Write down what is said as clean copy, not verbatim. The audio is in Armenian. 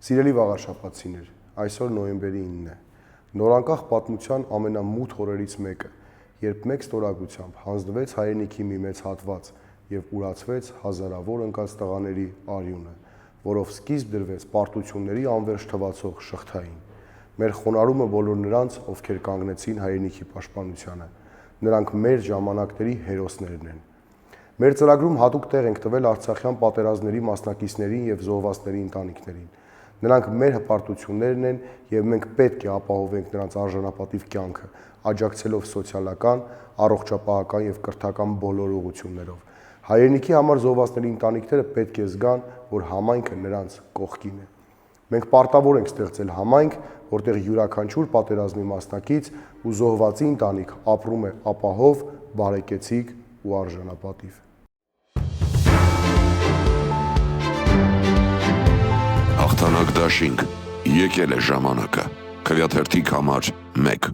Սիրելի վաղաշաբաթցիներ, այսօր նոյեմբերի 9-ն է։ Նորանկախ պատմության ամենամութ օրերից մեկը, երբ մեկ ստորագրությամբ հանձնվեց հայրենիքի մի մեծ հատված եւ ուրացվեց հազարավոր ընկած տղաների արյունը, որով սկիզբ դրվեց պարտությունների անվերջ թվացող շղթային։ Մեր խոնարհումը բոլոր նրանց, ովքեր կանգնեցին հայրենիքի պաշտպանությանը, նրանք մեր ժամանակների հերոսներն են։ Մեր ծրագրում հատուկ տեղ ենք տվել արցախյան պատերազմների մասնակիցներին եւ զոհվածների ընտանիքներին։ Նրանք մեր հպարտություններն են եւ մենք պետք է ապահովենք նրանց արժանապատիվ կյանքը, աջակցելով սոցիալական, առողջապահական եւ կրթական բոլոր ուղղություններով։ Հայրենիքի համար զոհվածների ընտանիքները պետք է զգան, որ համայնքը նրանց կողքին է։ Մենք պարտավոր ենք ստեղծել համայնք, որտեղ յուրաքանչյուր պատերազմի մասնակից ու զոհվածի ընտանիք ապրում է ապահով, բարեկեցիկ ու արժանապատիվ։ Հաղթանակ դաշինք, եկել է ժամանակը, Քվեաթերթիկ համար 1